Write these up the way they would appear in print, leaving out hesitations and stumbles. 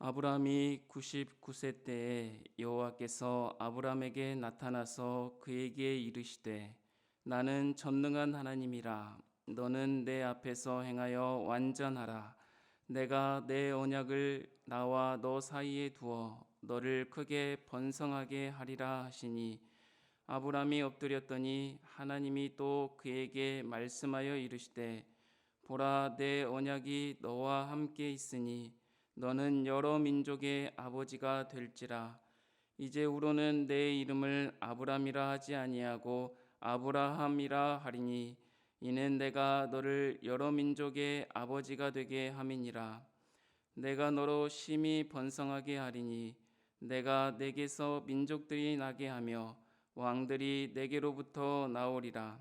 아브라함이 99세 때에 여호와께서 아브라함에게 나타나서 그에게 이르시되 나는 전능한 하나님이라. 너는 내 앞에서 행하여 완전하라. 내가 내 언약을 나와 너 사이에 두어 너를 크게 번성하게 하리라 하시니, 아브라함이 엎드렸더니 하나님이 또 그에게 말씀하여 이르시되 보라, 내 언약이 너와 함께 있으니 너는 여러 민족의 아버지가 될지라. 이제후로는 내 이름을 아브람이라 하지 아니하고 아브라함이라 하리니, 이는 내가 너를 여러 민족의 아버지가 되게 함이니라. 내가 너로 심히 번성하게 하리니 내가 내게서 민족들이 나게 하며 왕들이 내게로부터 나오리라.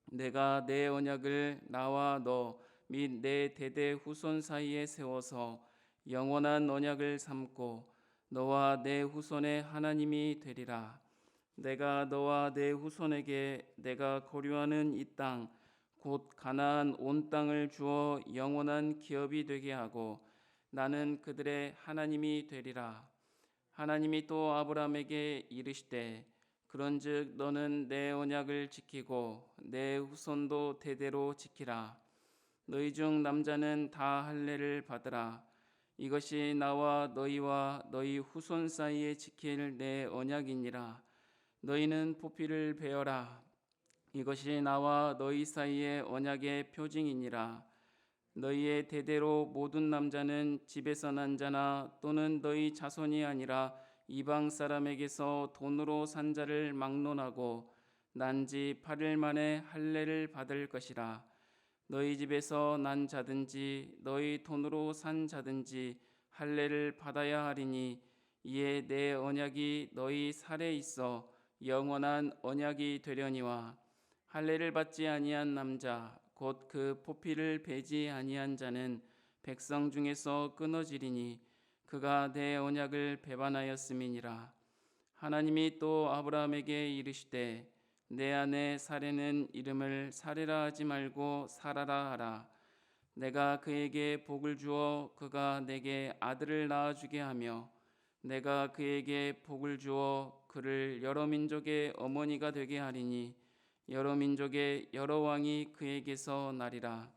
내가 내 언약을 나와 너 및 내 대대 후손 사이에 세워서 영원한 언약을 삼고 너와 내 후손의 하나님이 되리라. 내가 너와 내 후손에게 내가 거류하는 이 땅 곧 가나안 온 땅을 주어 영원한 기업이 되게 하고 나는 그들의 하나님이 되리라. 하나님이 또 아브라함에게 이르시되 그런즉 너는 내 언약을 지키고 내 후손도 대대로 지키라. 너희 중 남자는 다 할례를 받으라. 이것이 나와 너희와 너희 후손 사이에 지킬 내 언약이니라. 너희는 포피를 베어라. 이것이 나와 너희 사이의 언약의 표징이니라. 너희의 대대로 모든 남자는 집에서 난 자나 또는 너희 자손이 아니라 이방 사람에게서 돈으로 산 자를 막론하고 난 지 8일 만에 할례를 받을 것이라. 너희 집에서 난 자든지 너희 돈으로 산 자든지 할례를 받아야 하리니, 이에 내 언약이 너희 살에 있어 영원한 언약이 되려니와. 할례를 받지 아니한 남자 곧 그 포피를 베지 아니한 자는 백성 중에서 끊어지리니 그가 내 언약을 배반하였음이니라. 하나님이 또 아브라함에게 이르시되 내 아내 사레는 이름을 사레라 하지 말고 사라라 하라. 내가 그에게 복을 주어 그가 내게 아들을 낳아주게 하며 내가 그에게 복을 주어 그를 여러 민족의 어머니가 되게 하리니 여러 민족의 여러 왕이 그에게서 나리라.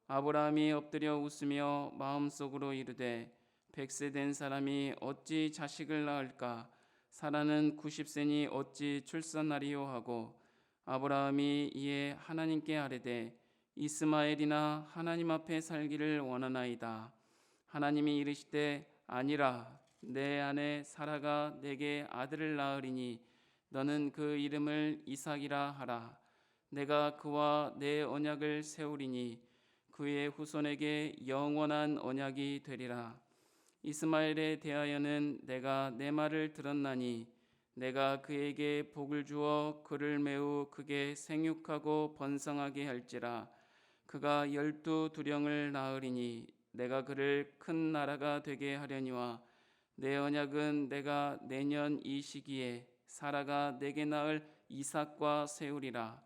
아브라함이 엎드려 웃으며 마음속으로 이르되 100세 된 사람이 어찌 자식을 낳을까? 사라는 90세니 어찌 출산하리요 하고, 아브라함이 이에 하나님께 아뢰되 이스마엘이나 하나님 앞에 살기를 원하나이다. 하나님이 이르시되 아니라, 내 아내 사라가 내게 아들을 낳으리니 너는 그 이름을 이삭이라 하라. 내가 그와 내 언약을 세우리니 그의 후손에게 영원한 언약이 되리라. 이스마엘에 대하여는 내가 내 말을 들었나니 내가 그에게 복을 주어 그를 매우 크게 생육하고 번성하게 할지라. 그가 12두령을 낳으리니 내가 그를 큰 나라가 되게 하려니와. 내 언약은 내가 내년 이 시기에 사라가 내게 낳을 이삭과 세우리라.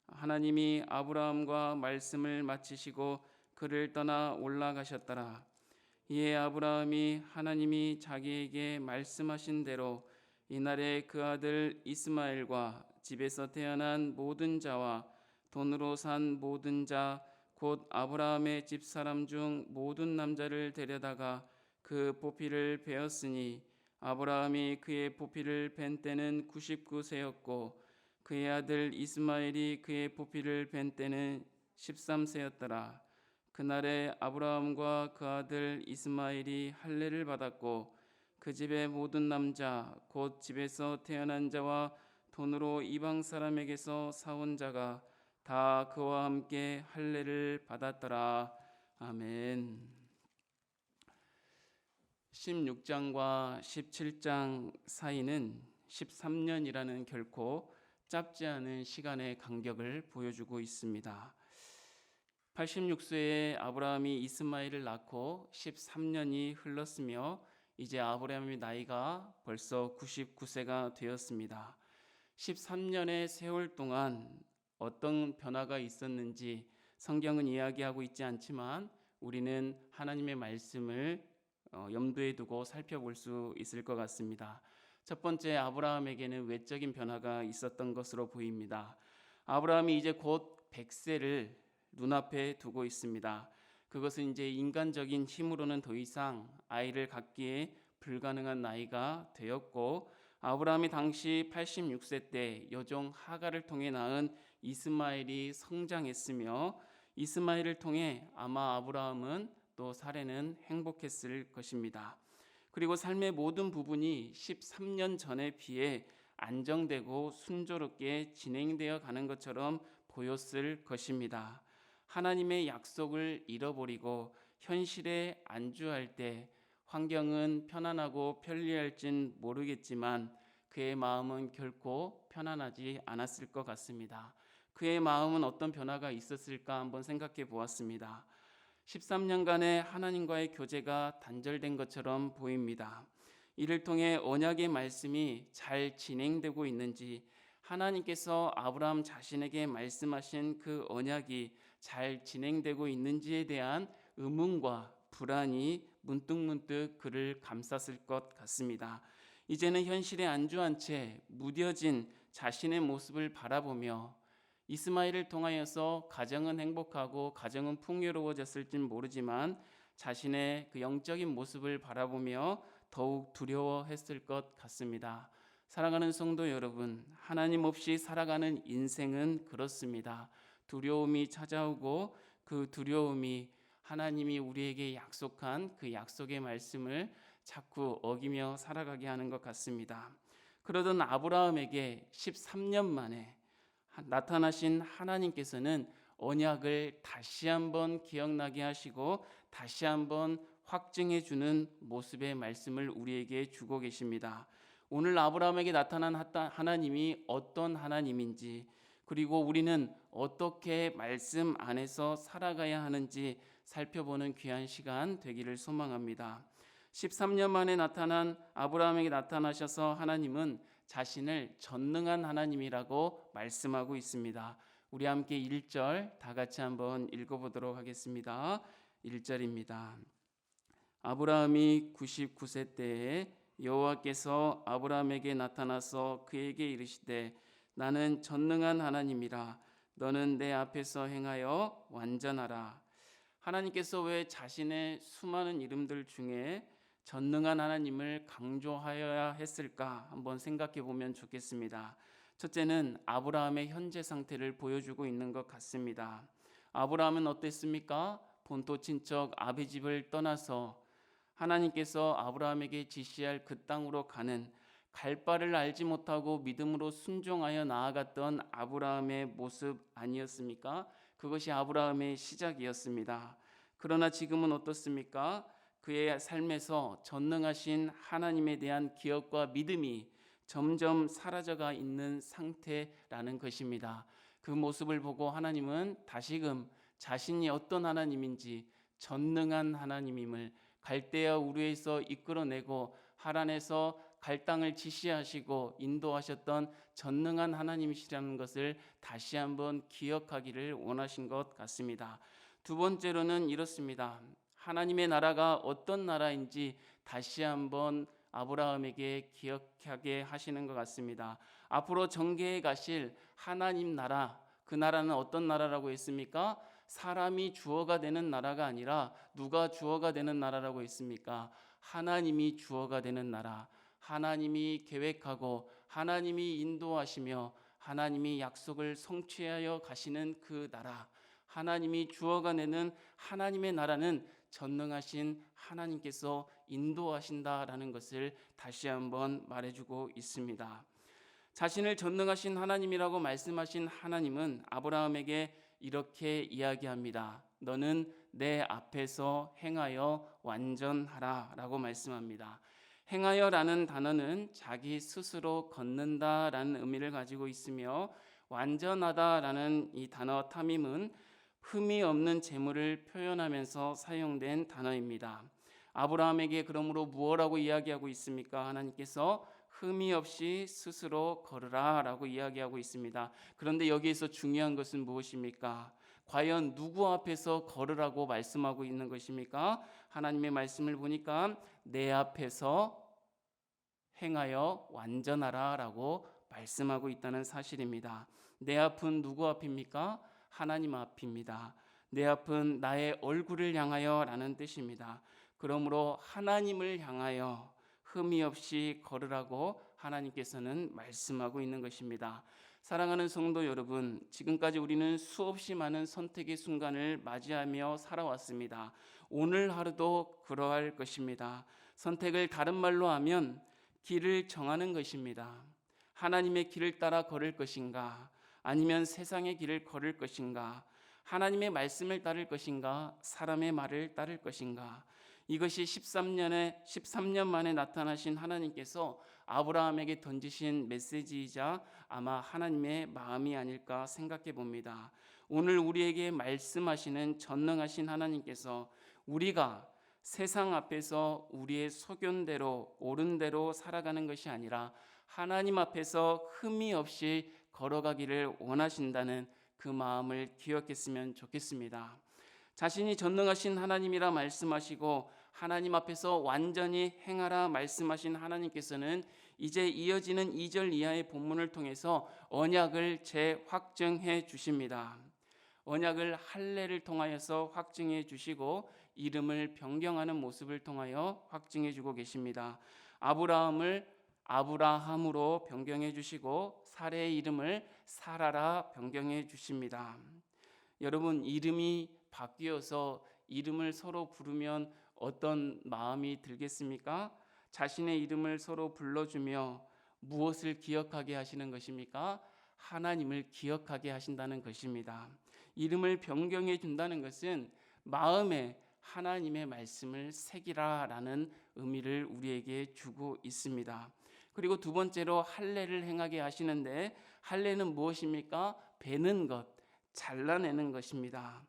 하나님이 아브라함과 말씀을 마치시고 그를 떠나 올라가셨더라. 이에 아브라함이 하나님이 자기에게 말씀하신 대로 이날에 그 아들 이스마엘과 집에서 태어난 모든 자와 돈으로 산 모든 자 곧 아브라함의 집사람 중 모든 남자를 데려다가 그 포피를 베었으니, 아브라함이 그의 포피를 벤 때는 99세였고 그의 아들 이스마엘이 그의 포피를 벤 때는 13세였더라. 그날에 아브라함과 그 아들 이스마엘이 할례를 받았고 그 집의 모든 남자 곧 집에서 태어난 자와 돈으로 이방 사람에게서 사온 자가 다 그와 함께 할례를 받았더라. 아멘. 16장과 17장 사이는 13년이라는 결코 짧지 않은 시간의 간격을 보여주고 있습니다. 86세에 아브라함이 이스마엘을 낳고 13년이 흘렀으며 이제 아브라함의 나이가 벌써 99세가 되었습니다. 13년의 세월 동안 어떤 변화가 있었는지 성경은 이야기하고 있지 않지만 우리는 하나님의 말씀을 염두에 두고 살펴볼 수 있을 것 같습니다. 첫 번째, 아브라함에게는 외적인 변화가 있었던 것으로 보입니다. 아브라함이 이제 곧 100세를 눈앞에 두고 있습니다. 그것은 이제 인간적인 힘으로는 더 이상 아이를 갖기에 불가능한 나이가 되었고, 아브라함이 당시 86세 때 여종 하갈을 통해 낳은 이스마엘이 성장했으며, 이스마엘을 통해 아마 아브라함은 또 사레는 행복했을 것입니다. 그리고 삶의 모든 부분이 13년 전에 비해 안정되고 순조롭게 진행되어 가는 것처럼 보였을 것입니다. 하나님의 약속을 잃어버리고 현실에 안주할 때 환경은 편안하고 편리할진 모르겠지만 그의 마음은 결코 편안하지 않았을 것 같습니다. 그의 마음은 어떤 변화가 있었을까 한번 생각해 보았습니다. 13년간의 하나님과의 교제가 단절된 것처럼 보입니다. 이를 통해 언약의 말씀이 잘 진행되고 있는지, 하나님께서 아브라함 자신에게 말씀하신 그 언약이 잘 진행되고 있는지에 대한 의문과 불안이 문득문득 그를 감쌌을 것 같습니다. 이제는 현실에 안주한 채 무뎌진 자신의 모습을 바라보며 이스마엘을 통하여서 가정은 행복하고 가정은 풍요로워졌을진 모르지만 자신의 그 영적인 모습을 바라보며 더욱 두려워했을 것 같습니다. 사랑하는 성도 여러분, 하나님 없이 살아가는 인생은 그렇습니다. 두려움이 찾아오고 그 두려움이 하나님이 우리에게 약속한 그 약속의 말씀을 자꾸 어기며 살아가게 하는 것 같습니다. 그러던 아브라함에게 13년 만에 나타나신 하나님께서는 언약을 다시 한번 기억나게 하시고 다시 한번 확증해 주는 모습의 말씀을 우리에게 주고 계십니다. 오늘 아브라함에게 나타난 하나님이 어떤 하나님인지, 그리고 우리는 어떻게 말씀 안에서 살아가야 하는지 살펴보는 귀한 시간 되기를 소망합니다. 13년 만에 나타난 아브라함에게 나타나셔서 하나님은 자신을 전능한 하나님이라고 말씀하고 있습니다. 우리 함께 1절 다 같이 한번 읽어보도록 하겠습니다. 1절입니다. 아브라함이 99세 때에 여호와께서 아브라함에게 나타나서 그에게 이르시되 나는 전능한 하나님이라 너는 내 앞에서 행하여 완전하라. 하나님께서 왜 자신의 수많은 이름들 중에 전능한 하나님을 강조하여야 했을까 한번 생각해 보면 좋겠습니다. 첫째는 아브라함의 현재 상태를 보여주고 있는 것 같습니다. 아브라함은 어땠습니까? 본토 친척 아비 집을 떠나서 하나님께서 아브라함에게 지시할 그 땅으로 가는 갈 바를 알지 못하고 믿음으로 순종하여 나아갔던 아브라함의 모습 아니었습니까? 그것이 아브라함의 시작이었습니다. 그러나 지금은 어떻습니까? 그의 삶에서 전능하신 하나님에 대한 기억과 믿음이 점점 사라져가 있는 상태라는 것입니다. 그 모습을 보고 하나님은 다시금 자신이 어떤 하나님인지, 전능한 하나님임을, 갈대아 우르에서 이끌어내고 하란에서 갈 땅을 지시하시고 인도하셨던 전능한 하나님이시라는 것을 다시 한번 기억하기를 원하신 것 같습니다. 두 번째로는 이렇습니다. 하나님의 나라가 어떤 나라인지 다시 한번 아브라함에게 기억하게 하시는 것 같습니다. 앞으로 전개해 가실 하나님 나라, 그 나라는 어떤 나라라고 했습니까? 사람이 주어가 되는 나라가 아니라 누가 주어가 되는 나라라고 했습니까? 하나님이 주어가 되는 나라, 하나님이 계획하고 하나님이 인도하시며 하나님이 약속을 성취하여 가시는 그 나라, 하나님이 주어가 되는 하나님의 나라는 전능하신 하나님께서 인도하신다라는 것을 다시 한번 말해주고 있습니다. 자신을 전능하신 하나님이라고 말씀하신 하나님은 아브라함에게 이렇게 이야기합니다. 너는 내 앞에서 행하여 완전하라 라고 말씀합니다. 행하여라는 단어는 자기 스스로 걷는다라는 의미를 가지고 있으며, 완전하다라는 이 단어 타밈은 흠이 없는 재물을 표현하면서 사용된 단어입니다. 아브라함에게 그러므로 무엇라고 이야기하고 있습니까? 하나님께서 흠이 없이 스스로 걸으라 라고 이야기하고 있습니다. 그런데 여기에서 중요한 것은 무엇입니까? 과연 누구 앞에서 걸으라고 말씀하고 있는 것입니까? 하나님의 말씀을 보니까 내 앞에서 행하여 완전하라 라고 말씀하고 있다는 사실입니다. 내 앞은 누구 앞입니까? 하나님 앞입니다. 내 앞은 나의 얼굴을 향하여 라는 뜻입니다. 그러므로 하나님을 향하여 흠이 없이 걸으라고 하나님께서는 말씀하고 있는 것입니다. 사랑하는 성도 여러분, 지금까지 우리는 수없이 많은 선택의 순간을 맞이하며 살아왔습니다. 오늘 하루도 그러할 것입니다. 선택을 다른 말로 하면 길을 정하는 것입니다. 하나님의 길을 따라 걸을 것인가, 아니면 세상의 길을 걸을 것인가, 하나님의 말씀을 따를 것인가, 사람의 말을 따를 것인가. 이것이 13년 만에 나타나신 하나님께서 아브라함에게 던지신 메시지이자 아마 하나님의 마음이 아닐까 생각해 봅니다. 오늘 우리에게 말씀하시는 전능하신 하나님께서 우리가 세상 앞에서 우리의 소견대로 옳은 대로 살아가는 것이 아니라 하나님 앞에서 흠이 없이 걸어가기를 원하신다는 그 마음을 기억했으면 좋겠습니다. 자신이 전능하신 하나님이라 말씀하시고 하나님 앞에서 완전히 행하라 말씀하신 하나님께서는 이제 이어지는 2절 이하의 본문을 통해서 언약을 재확증해 주십니다. 언약을 할례를 통하여서 확증해 주시고 이름을 변경하는 모습을 통하여 확증해 주고 계십니다. 아브라함을 아브라함으로 변경해 주시고 사레의 이름을 사라라 변경해 주십니다. 여러분, 이름이 바뀌어서 이름을 서로 부르면 어떤 마음이 들겠습니까? 자신의 이름을 서로 불러주며 무엇을 기억하게 하시는 것입니까? 하나님을 기억하게 하신다는 것입니다. 이름을 변경해 준다는 것은 마음에 하나님의 말씀을 새기라라는 의미를 우리에게 주고 있습니다. 그리고 두 번째로 할례를 행하게 하시는데, 할례는 무엇입니까? 베는 것, 잘라내는 것입니다.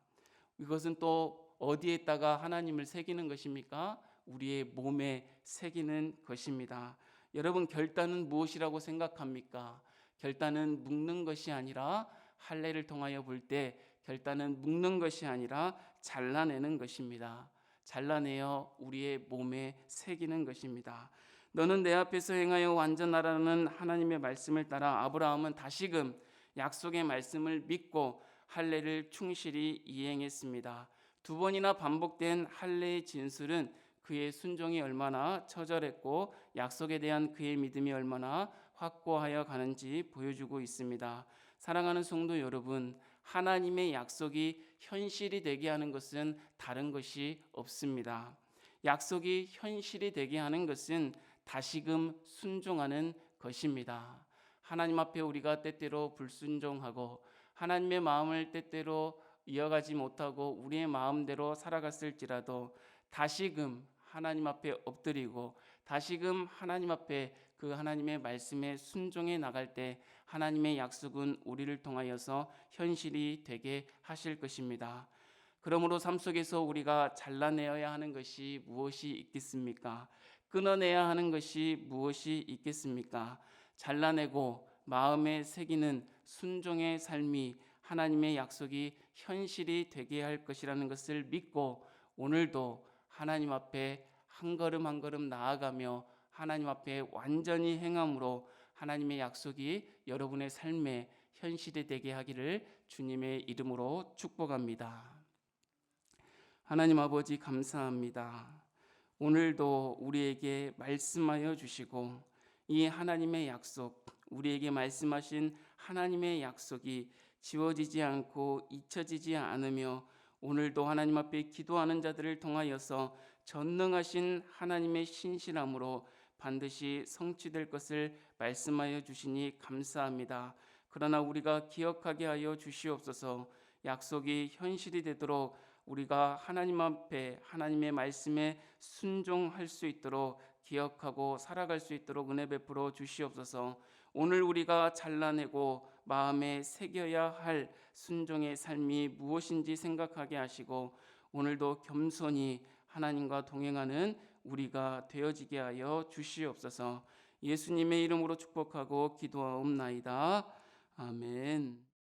이것은 또 어디에다가 하나님을 새기는 것입니까? 우리의 몸에 새기는 것입니다. 여러분, 결단은 무엇이라고 생각합니까? 결단은 묶는 것이 아니라, 할례를 통하여 볼 때 결단은 묶는 것이 아니라 잘라내는 것입니다. 잘라내어 우리의 몸에 새기는 것입니다. 너는 내 앞에서 행하여 완전하라는 하나님의 말씀을 따라 아브라함은 다시금 약속의 말씀을 믿고 할례를 충실히 이행했습니다. 두 번이나 반복된 할례의 진술은 그의 순종이 얼마나 처절했고 약속에 대한 그의 믿음이 얼마나 확고하여 가는지 보여주고 있습니다. 사랑하는 성도 여러분, 하나님의 약속이 현실이 되게 하는 것은 다른 것이 없습니다. 약속이 현실이 되게 하는 것은 다시금 순종하는 것입니다. 하나님 앞에 우리가 때때로 불순종하고 하나님의 마음을 때때로 이어가지 못하고 우리의 마음대로 살아갔을지라도 다시금 하나님 앞에 엎드리고 다시금 하나님 앞에 그 하나님의 말씀에 순종해 나갈 때 하나님의 약속은 우리를 통하여서 현실이 되게 하실 것입니다. 그러므로 삶 속에서 우리가 잘라내어야 하는 것이 무엇이 있겠습니까? 끊어내야 하는 것이 무엇이 있겠습니까? 잘라내고 마음에 새기는 순종의 삶이 하나님의 약속이 현실이 되게 할 것이라는 것을 믿고 오늘도 하나님 앞에 한 걸음 한 걸음 나아가며 하나님 앞에 완전히 행함으로 하나님의 약속이 여러분의 삶에 현실이 되게 하기를 주님의 이름으로 축복합니다. 하나님 아버지, 감사합니다. 오늘도 우리에게 말씀하여 주시고 이 하나님의 약속, 우리에게 말씀하신 하나님의 약속이 지워지지 않고 잊혀지지 않으며 오늘도 하나님 앞에 기도하는 자들을 통하여서 전능하신 하나님의 신실함으로 반드시 성취될 것을 말씀하여 주시니 감사합니다. 그러나 우리가 기억하게 하여 주시옵소서. 약속이 현실이 되도록 우리가 하나님 앞에 하나님의 말씀에 순종할 수 있도록 기억하고 살아갈 수 있도록 은혜 베풀어 주시옵소서. 오늘 우리가 잘라내고 마음에 새겨야 할 순종의 삶이 무엇인지 생각하게 하시고 오늘도 겸손히 하나님과 동행하는 우리가 되어지게 하여 주시옵소서. 예수님의 이름으로 축복하고 기도하옵나이다. 아멘.